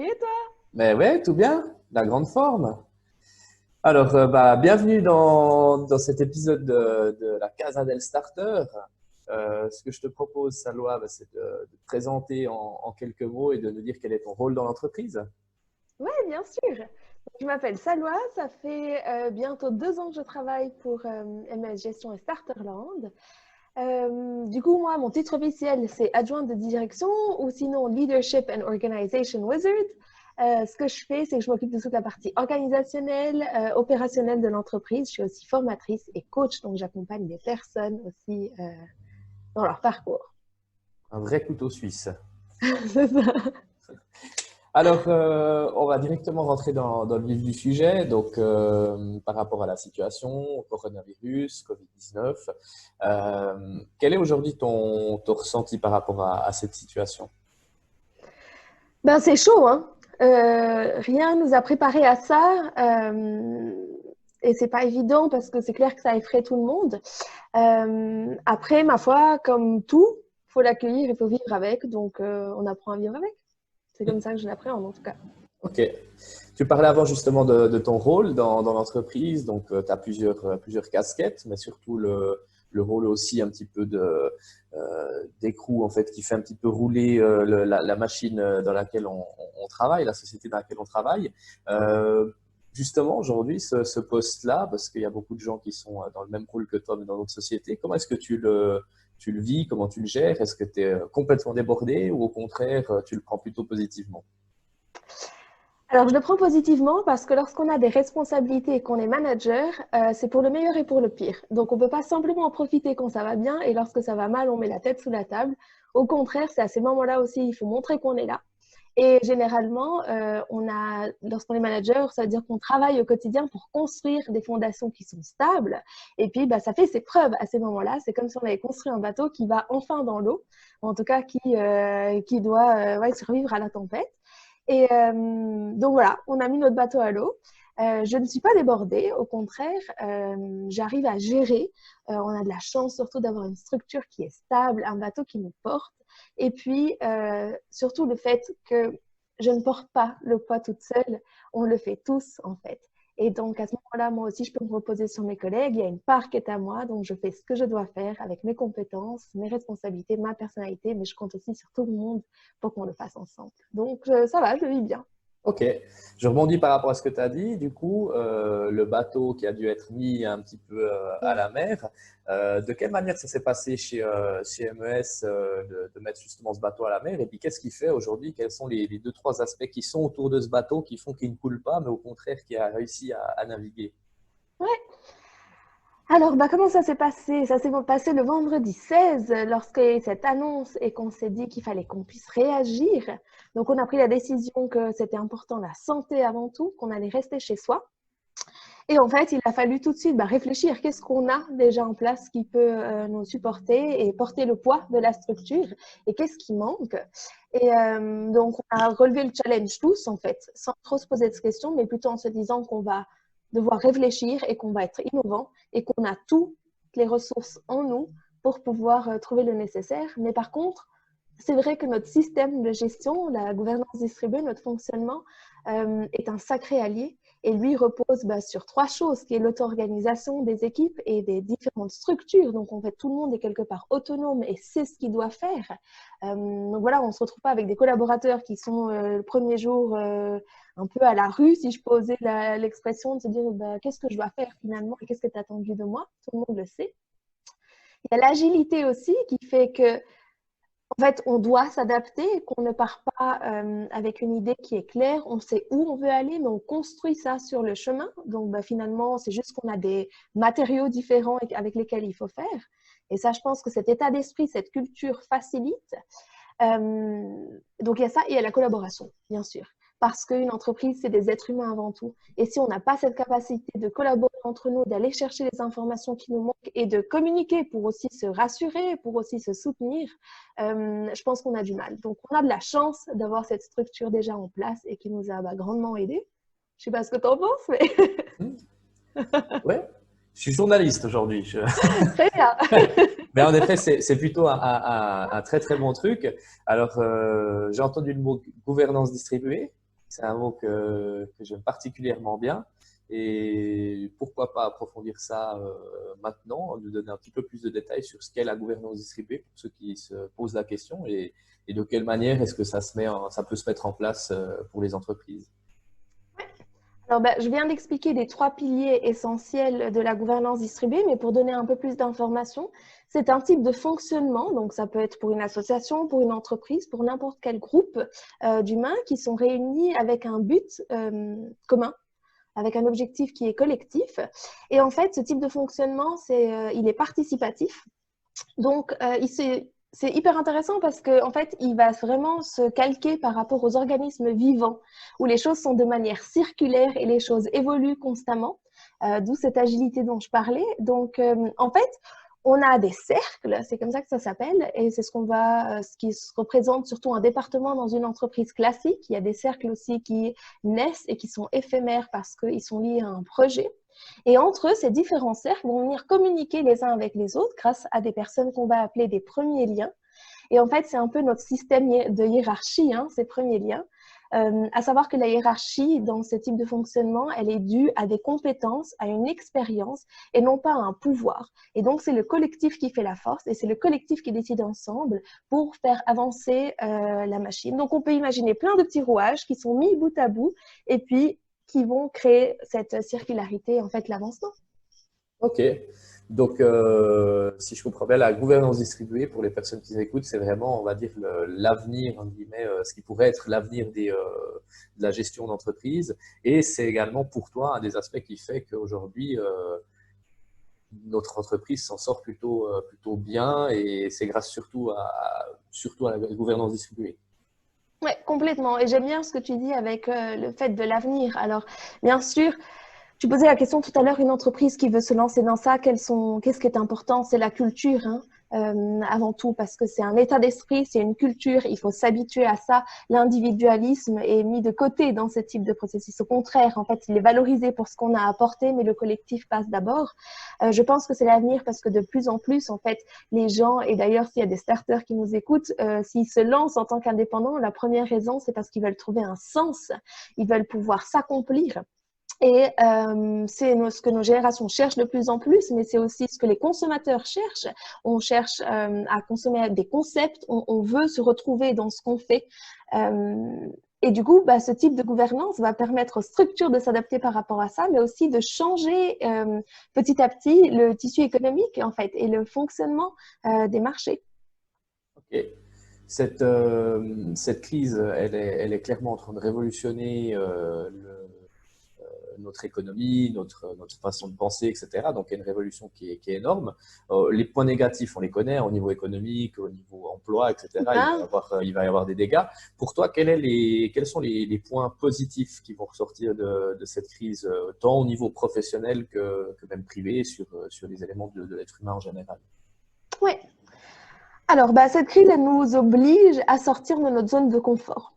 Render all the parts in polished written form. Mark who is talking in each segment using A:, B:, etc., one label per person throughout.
A: Salut et toi?
B: Mais ouais, tout bien, la grande forme. Alors, bienvenue dans cet épisode de la Casa del Starter. Ce que je te propose, Salwa, c'est de te présenter en quelques mots et de nous dire quel est ton rôle dans l'entreprise.
A: Oui, bien sûr. Je m'appelle Salwa, ça fait bientôt 2 ans que je travaille pour MS Gestion et Starterland. Du coup, moi, mon titre officiel, c'est adjointe de direction ou sinon Leadership and Organization Wizard. Ce que je fais, c'est que je m'occupe de toute la partie organisationnelle, opérationnelle de l'entreprise. Je suis aussi formatrice et coach, donc j'accompagne des personnes aussi dans leur parcours.
B: Un vrai couteau suisse.
A: C'est ça.
B: Alors, on va directement rentrer dans le vif du sujet. Donc, par rapport à la situation, coronavirus, Covid-19, quel est aujourd'hui ton ressenti par rapport à cette situation?
A: Ben, c'est chaud, hein. Rien nous a préparé à ça. Et c'est pas évident parce que c'est clair que ça effraie tout le monde. Après, ma foi, comme tout, faut l'accueillir, il faut vivre avec. Donc, on apprend à vivre avec. C'est comme ça que je l'appréhende, en tout cas.
B: Ok. Tu parlais avant justement de ton rôle dans l'entreprise. Donc, tu as plusieurs casquettes, mais surtout le rôle aussi un petit peu d'écrou, en fait, qui fait un petit peu rouler la machine dans laquelle on travaille, la société dans laquelle on travaille. Euh, Justement, aujourd'hui, ce poste-là, parce qu'il y a beaucoup de gens qui sont dans le même rôle que toi, mais dans notre société, comment est-ce que tu le vis? Comment tu le gères? Est-ce que tu es complètement débordé ou au contraire, tu le prends plutôt positivement?
A: Alors, je le prends positivement parce que lorsqu'on a des responsabilités et qu'on est manager, c'est pour le meilleur et pour le pire. Donc, on ne peut pas simplement en profiter quand ça va bien et lorsque ça va mal, on met la tête sous la table. Au contraire, c'est à ces moments-là aussi, il faut montrer qu'on est là. Et généralement, lorsqu'on est manager, ça veut dire qu'on travaille au quotidien pour construire des fondations qui sont stables. Et puis, ça fait ses preuves à ces moments-là. C'est comme si on avait construit un bateau qui va enfin dans l'eau, en tout cas qui doit survivre à la tempête. Et donc voilà, on a mis notre bateau à l'eau. Je ne suis pas débordée, au contraire, j'arrive à gérer. On a de la chance surtout d'avoir une structure qui est stable, un bateau qui nous porte. Et puis, surtout le fait que je ne porte pas le poids toute seule, on le fait tous en fait. Et donc à ce moment-là, moi aussi, je peux me reposer sur mes collègues. Il y a une part qui est à moi, donc je fais ce que je dois faire avec mes compétences, mes responsabilités, ma personnalité, mais je compte aussi sur tout le monde pour qu'on le fasse ensemble. Donc ça va, je vis bien.
B: Ok, je rebondis par rapport à ce que tu as dit. Du coup, le bateau qui a dû être mis un petit peu à la mer, de quelle manière ça s'est passé chez MES de mettre justement ce bateau à la mer? Et puis, qu'est-ce qui fait aujourd'hui? Quels sont les deux, trois aspects qui sont autour de ce bateau qui font qu'il ne coule pas, mais au contraire qui a réussi à naviguer?
A: Ouais. Alors, comment ça s'est passé? Ça s'est passé le vendredi 16, lorsque cette annonce et qu'on s'est dit qu'il fallait qu'on puisse réagir. Donc, on a pris la décision que c'était important la santé avant tout, qu'on allait rester chez soi. Et en fait, il a fallu tout de suite réfléchir. Qu'est-ce qu'on a déjà en place qui peut nous supporter et porter le poids de la structure? Et qu'est-ce qui manque? Et donc, on a relevé le challenge tous, en fait, sans trop se poser de questions, mais plutôt en se disant qu'on va devoir réfléchir et qu'on va être innovant et qu'on a toutes les ressources en nous pour pouvoir trouver le nécessaire. Mais par contre, c'est vrai que notre système de gestion, la gouvernance distribuée, notre fonctionnement est un sacré allié et lui repose sur trois choses, qui est l'auto-organisation des équipes et des différentes structures. Donc, en fait, tout le monde est quelque part autonome et sait ce qu'il doit faire. Donc voilà, on ne se retrouve pas avec des collaborateurs qui sont le premier jour un peu à la rue, si je peux oser l'expression, de se dire qu'est-ce que je dois faire finalement et qu'est-ce que tu as attendu de moi. Tout le monde le sait. Il y a l'agilité aussi qui fait que en fait, on doit s'adapter, qu'on ne part pas avec une idée qui est claire, on sait où on veut aller, mais on construit ça sur le chemin. Donc, finalement, c'est juste qu'on a des matériaux différents avec lesquels il faut faire. Et ça, je pense que cet état d'esprit, cette culture facilite. Donc, il y a ça et il y a la collaboration, bien sûr. Parce qu'une entreprise, c'est des êtres humains avant tout. Et si on n'a pas cette capacité de collaborer entre nous, d'aller chercher les informations qui nous manquent et de communiquer pour aussi se rassurer, pour aussi se soutenir, je pense qu'on a du mal. Donc, on a de la chance d'avoir cette structure déjà en place et qui nous a grandement aidés. Je ne sais pas ce que tu en penses, mais
B: Hmm. Ouais, je suis journaliste aujourd'hui.
A: très bien.
B: Mais en effet, c'est plutôt un très très bon truc. Alors, j'ai entendu le mot gouvernance distribuée. C'est un mot que j'aime particulièrement bien. Et pourquoi pas approfondir ça maintenant, nous donner un petit peu plus de détails sur ce qu'est la gouvernance distribuée pour ceux qui se posent la question et de quelle manière est-ce que ça peut se mettre en place pour les entreprises.
A: Alors, je viens d'expliquer les 3 piliers essentiels de la gouvernance distribuée, mais pour donner un peu plus d'informations, c'est un type de fonctionnement, donc ça peut être pour une association, pour une entreprise, pour n'importe quel groupe d'humains qui sont réunis avec un but commun, avec un objectif qui est collectif. Et en fait, ce type de fonctionnement, il est participatif. Donc, c'est hyper intéressant parce qu'en fait, il va vraiment se calquer par rapport aux organismes vivants où les choses sont de manière circulaire et les choses évoluent constamment, d'où cette agilité dont je parlais. Donc, en fait, on a des cercles, c'est comme ça que ça s'appelle, et c'est ce qui se représente surtout un département dans une entreprise classique. Il y a des cercles aussi qui naissent et qui sont éphémères parce qu'ils sont liés à un projet. Et entre eux, ces différents cercles vont venir communiquer les uns avec les autres grâce à des personnes qu'on va appeler des premiers liens. Et en fait, c'est un peu notre système de hiérarchie, ces premiers liens. À savoir que la hiérarchie, dans ce type de fonctionnement, elle est due à des compétences, à une expérience et non pas à un pouvoir. Et donc, c'est le collectif qui fait la force et c'est le collectif qui décide ensemble pour faire avancer la machine. Donc, on peut imaginer plein de petits rouages qui sont mis bout à bout et puis qui vont créer cette circularité, en fait, l'avancement.
B: Ok, donc si je comprends bien, la gouvernance distribuée, pour les personnes qui écoutent, c'est vraiment, on va dire, l'avenir, entre guillemets, ce qui pourrait être l'avenir de la gestion d'entreprise. Et c'est également pour toi un des aspects qui fait qu'aujourd'hui, notre entreprise s'en sort plutôt bien et c'est grâce surtout à la gouvernance distribuée.
A: Oui, complètement. Et j'aime bien ce que tu dis avec le fait de l'avenir. Alors, bien sûr, tu posais la question tout à l'heure, une entreprise qui veut se lancer dans ça, qu'est-ce qui est important? C'est la culture, avant tout, parce que c'est un état d'esprit, c'est une culture, il faut s'habituer à ça. L'individualisme est mis de côté dans ce type de processus. Au contraire, en fait, il est valorisé pour ce qu'on a apporté, mais le collectif passe d'abord. Je pense que c'est l'avenir parce que de plus en plus, en fait, les gens, et d'ailleurs, s'il y a des starters qui nous écoutent, s'ils se lancent en tant qu'indépendants, la première raison, c'est parce qu'ils veulent trouver un sens, ils veulent pouvoir s'accomplir. Et c'est ce que nos générations cherchent de plus en plus, mais c'est aussi ce que les consommateurs cherchent. On cherche à consommer des concepts, on veut se retrouver dans ce qu'on fait. Et du coup, ce type de gouvernance va permettre aux structures de s'adapter par rapport à ça, mais aussi de changer petit à petit le tissu économique, en fait, et le fonctionnement des marchés.
B: Ok. Cette crise, elle est clairement en train de révolutionner notre économie, notre façon de penser, etc. Donc, il y a une révolution qui est énorme. Les points négatifs, on les connaît au niveau économique, au niveau emploi, etc. Il va y avoir des dégâts. Pour toi, quels sont les points positifs qui vont ressortir de cette crise, tant au niveau professionnel que même privé, sur les éléments de l'être humain en général?
A: Oui. Alors, cette crise, elle nous oblige à sortir de notre zone de confort.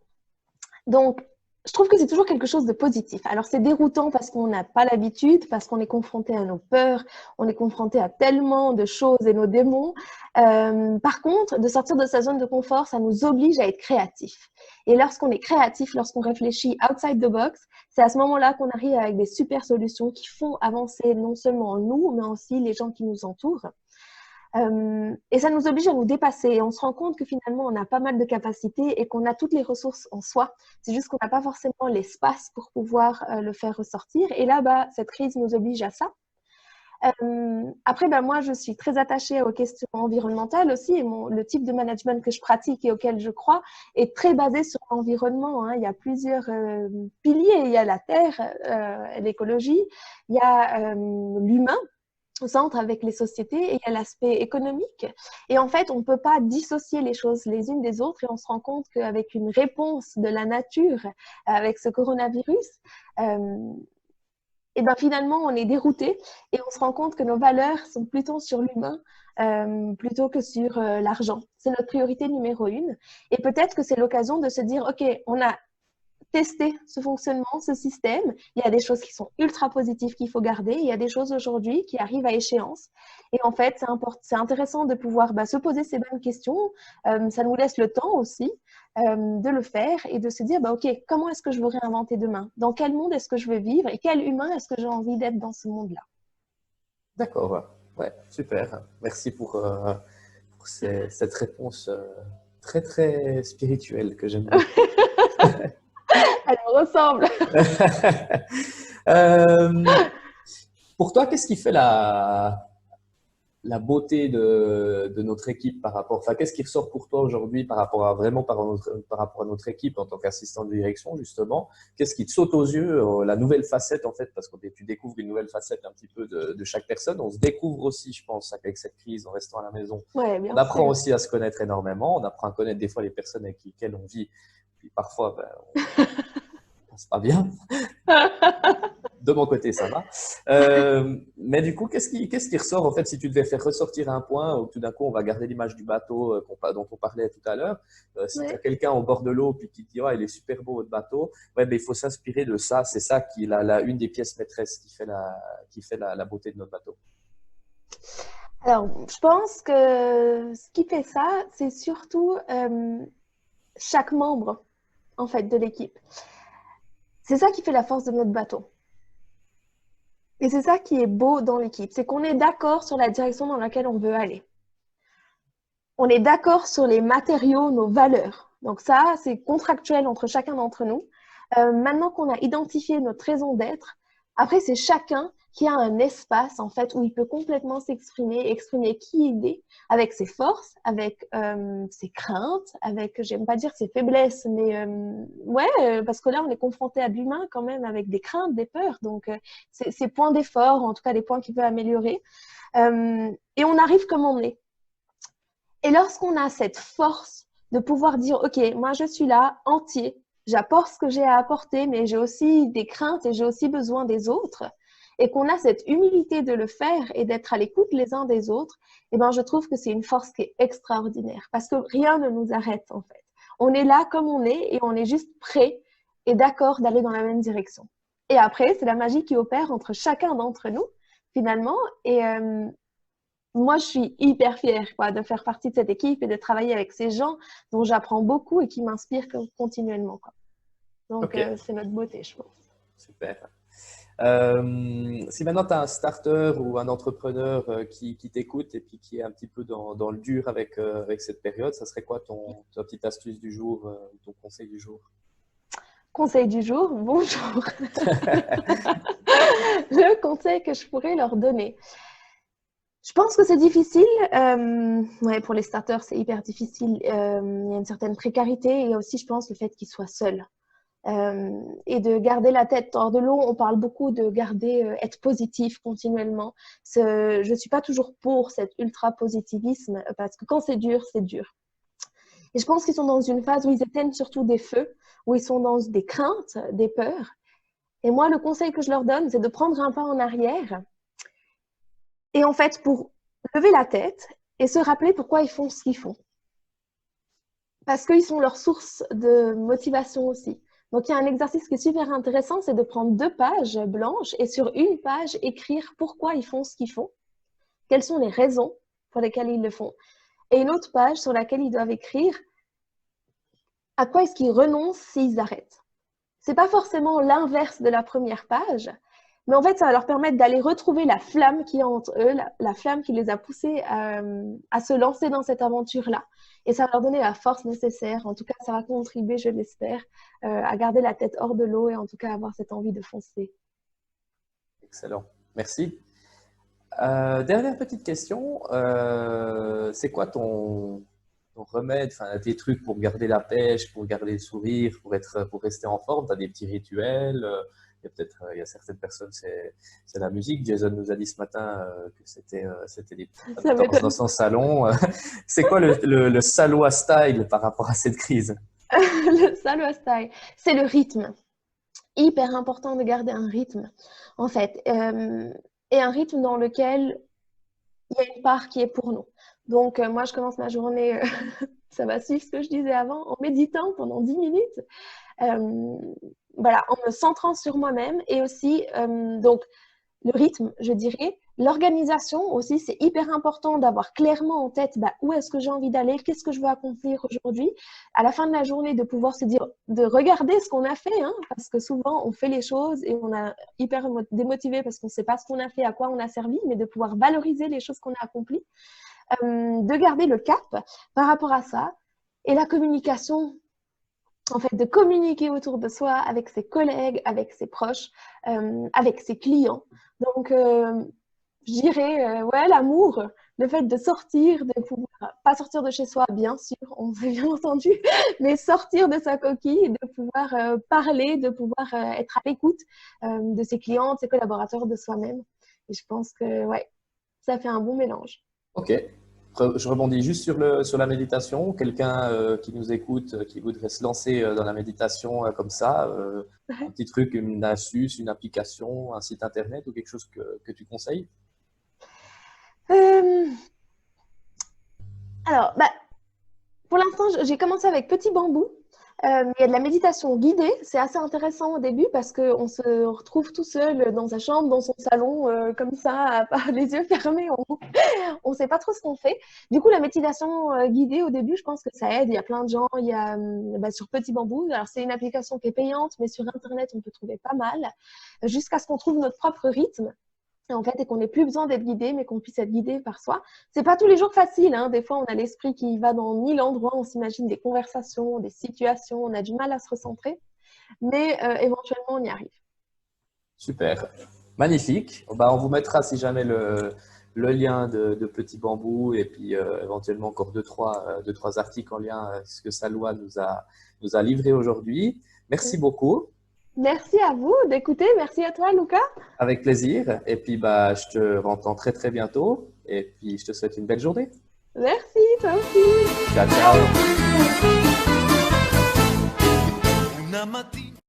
A: Donc, je trouve que c'est toujours quelque chose de positif. Alors, c'est déroutant parce qu'on n'a pas l'habitude, parce qu'on est confronté à nos peurs, on est confronté à tellement de choses et nos démons. Par contre, de sortir de sa zone de confort, ça nous oblige à être créatif. Et lorsqu'on est créatif, lorsqu'on réfléchit outside the box, c'est à ce moment-là qu'on arrive avec des super solutions qui font avancer non seulement nous, mais aussi les gens qui nous entourent. Et ça nous oblige à nous dépasser. Et on se rend compte que finalement, on a pas mal de capacités et qu'on a toutes les ressources en soi. C'est juste qu'on n'a pas forcément l'espace pour pouvoir le faire ressortir. Et là, cette crise nous oblige à ça. Après, moi, je suis très attachée aux questions environnementales aussi. Et le type de management que je pratique et auquel je crois est très basé sur l'environnement. Il y a plusieurs piliers. Il y a la terre, l'écologie, il y a l'humain au centre avec les sociétés et il y a l'aspect économique. Et en fait, on ne peut pas dissocier les choses les unes des autres et on se rend compte qu'avec une réponse de la nature, avec ce coronavirus, et finalement, on est dérouté et on se rend compte que nos valeurs sont plutôt sur l'humain plutôt que sur l'argent. C'est notre priorité numéro 1. Et peut-être que c'est l'occasion de se dire, OK, on a tester ce fonctionnement, ce système. Il y a des choses qui sont ultra positives qu'il faut garder. Il y a des choses aujourd'hui qui arrivent à échéance. Et en fait, c'est intéressant de pouvoir se poser ces bonnes questions. Ça nous laisse le temps aussi de le faire et de se dire, OK, comment est-ce que je veux réinventer demain? Dans quel monde est-ce que je veux vivre? Et quel humain est-ce que j'ai envie d'être dans ce monde-là?
B: D'accord. Ouais, super. Merci pour cette réponse très, très spirituelle que j'aime beaucoup.
A: Elle me ressemble.
B: Euh, pour toi, qu'est-ce qui fait la beauté de notre équipe par rapport, enfin, qu'est-ce qui ressort pour toi aujourd'hui par rapport à vraiment par rapport à notre équipe en tant qu'assistant de direction, justement? Qu'est-ce qui te saute aux yeux, la nouvelle facette, en fait, parce que tu découvres une nouvelle facette un petit peu de chaque personne. On se découvre aussi, je pense, avec cette crise en restant à la maison.
A: Ouais,
B: On
A: bien
B: apprend
A: sûr.
B: aussi à se connaître énormément. On apprend à connaître des fois les personnes avec lesquelles on vit. Puis parfois, on passe pas bien. De mon côté, ça va. Mais du coup, qu'est-ce qui ressort en fait si tu devais faire ressortir un point où tout d'un coup on va garder l'image du bateau dont on parlait tout à l'heure. Si tu as
A: Ouais.
B: quelqu'un au bord de l'eau puis qui te dit il est super beau votre bateau, ouais, ben, il faut s'inspirer de ça. C'est ça qui est une des pièces maîtresses qui fait la beauté de notre bateau.
A: Alors, je pense que ce qui fait ça, c'est surtout chaque membre en fait de l'équipe. C'est ça qui fait la force de notre bateau. Et c'est ça qui est beau dans l'équipe, c'est qu'on est d'accord sur la direction dans laquelle on veut aller. On est d'accord sur les matériaux, nos valeurs. Donc ça, c'est contractuel entre chacun d'entre nous. Maintenant qu'on a identifié notre raison d'être, après, c'est chacun qui a un espace, en fait, où il peut complètement s'exprimer, exprimer qui il est, avec ses forces, avec ses craintes, avec, j'aime pas dire ses faiblesses, mais parce que là, on est confronté à l'humain quand même, avec des craintes, des peurs. Donc, ses points d'effort, en tout cas, les points qu'il veut améliorer. Et on arrive comme on est. Et lorsqu'on a cette force de pouvoir dire, OK, moi je suis là, entier, j'apporte ce que j'ai à apporter, mais j'ai aussi des craintes et j'ai aussi besoin des autres, et qu'on a cette humilité de le faire et d'être à l'écoute les uns des autres, eh ben, je trouve que c'est une force qui est extraordinaire, parce que rien ne nous arrête en fait. On est là comme on est et on est juste prêt et d'accord d'aller dans la même direction. Et après, c'est la magie qui opère entre chacun d'entre nous, finalement, et moi, je suis hyper fière de faire partie de cette équipe et de travailler avec ces gens dont j'apprends beaucoup et qui m'inspirent continuellement. Donc,
B: Ok,
A: c'est notre beauté, je pense.
B: super. Si maintenant tu as un starter ou un entrepreneur qui t'écoute et puis qui est un petit peu dans le dur avec cette période, ça serait quoi ta petite astuce du jour, ton conseil du jour?
A: Conseil du jour, bonjour. Le conseil que je pourrais leur donner. Je pense que c'est difficile. Pour les starters, c'est hyper difficile. Il y a une certaine précarité et aussi, je pense, le fait qu'ils soient seuls. Et de garder la tête hors de l'eau. On parle beaucoup de être positif continuellement. Je ne suis pas toujours pour cet ultra-positivisme parce que quand c'est dur, c'est dur. Et je pense qu'ils sont dans une phase où ils éteignent surtout des feux, où ils sont dans des craintes, des peurs. Et moi, le conseil que je leur donne, c'est de prendre un pas en arrière et en fait, pour lever la tête et se rappeler pourquoi ils font ce qu'ils font. Parce qu'ils sont leur source de motivation aussi. Donc, il y a un exercice qui est super intéressant, c'est de prendre 2 pages blanches et sur une page, écrire pourquoi ils font ce qu'ils font, quelles sont les raisons pour lesquelles ils le font, et une autre page sur laquelle ils doivent écrire à quoi est-ce qu'ils renoncent s'ils arrêtent. C'est pas forcément l'inverse de la première page, mais en fait, ça va leur permettre d'aller retrouver la flamme qui est entre eux, la flamme qui les a poussés à se lancer dans cette aventure-là. Et ça va leur donner la force nécessaire. En tout cas, ça va contribuer, je l'espère, à garder la tête hors de l'eau et en tout cas avoir cette envie de foncer.
B: Excellent. Merci. Dernière petite question. C'est quoi ton remède, enfin, tes trucs pour garder la pêche, pour garder le sourire, pour rester en forme? Tu as des petits rituels? Il y a certaines personnes, c'est la musique. Jason nous a dit ce matin que c'était des
A: Ça
B: petites danses dans
A: m'étonne.
B: son salon. C'est quoi le Salois style par rapport à cette crise?
A: Le Salwa style, c'est le rythme. Hyper important de garder un rythme, en fait. Et un rythme dans lequel il y a une part qui est pour nous. Donc, moi, je commence ma journée, ça va suivre ce que je disais avant, en méditant pendant 10 minutes, en me centrant sur moi-même et aussi, donc, le rythme, je dirais. L'organisation aussi, c'est hyper important d'avoir clairement en tête où est-ce que j'ai envie d'aller, qu'est-ce que je veux accomplir aujourd'hui. À la fin de la journée, de pouvoir se dire, de regarder ce qu'on a fait, hein, parce que souvent, on fait les choses et on est hyper démotivé parce qu'on ne sait pas ce qu'on a fait, à quoi on a servi, mais de pouvoir valoriser les choses qu'on a accomplies, de garder le cap par rapport à ça. Et la communication, en fait, de communiquer autour de soi avec ses collègues, avec ses proches, avec ses clients. Donc, je dirais, ouais, l'amour, le fait de sortir, de pouvoir, pas sortir de chez soi, bien sûr, on s'est bien entendu, mais sortir de sa coquille, de pouvoir parler, de pouvoir être à l'écoute de ses clients, de ses collaborateurs, de soi-même. Et je pense que, ouais, ça fait un bon mélange.
B: Ok. Je rebondis juste sur la méditation. Quelqu'un qui nous écoute, qui voudrait se lancer dans la méditation comme ça, un petit truc, une astuce, une application, un site internet ou quelque chose que tu conseilles?
A: Euh, alors, pour l'instant, j'ai commencé avec Petit Bambou. Il y a de la méditation guidée. C'est assez intéressant au début parce qu'on se retrouve tout seul dans sa chambre, dans son salon, comme ça, les yeux fermés. On ne sait pas trop ce qu'on fait. Du coup, la méditation guidée au début, je pense que ça aide. Il y a plein de gens. Il y a sur Petit Bambou. Alors, c'est une application qui est payante, mais sur Internet, on peut trouver pas mal jusqu'à ce qu'on trouve notre propre rythme. En fait, et qu'on n'ait plus besoin d'être guidé, mais qu'on puisse être guidé par soi. C'est pas tous les jours facile, hein. Des fois, on a l'esprit qui va dans 1000 endroits, on s'imagine des conversations, des situations, on a du mal à se recentrer, mais éventuellement, on y arrive.
B: Super. Magnifique. On vous mettra, si jamais, le lien de Petit Bambou et puis éventuellement encore deux, trois articles en lien avec ce que Salwa nous a livré aujourd'hui. Merci beaucoup.
A: Merci à vous d'écouter. Merci à toi, Lucas.
B: Avec plaisir. Et puis, je te rentends très, très bientôt. Et puis, je te souhaite une belle journée.
A: Merci, toi aussi.
B: Ciao, ciao.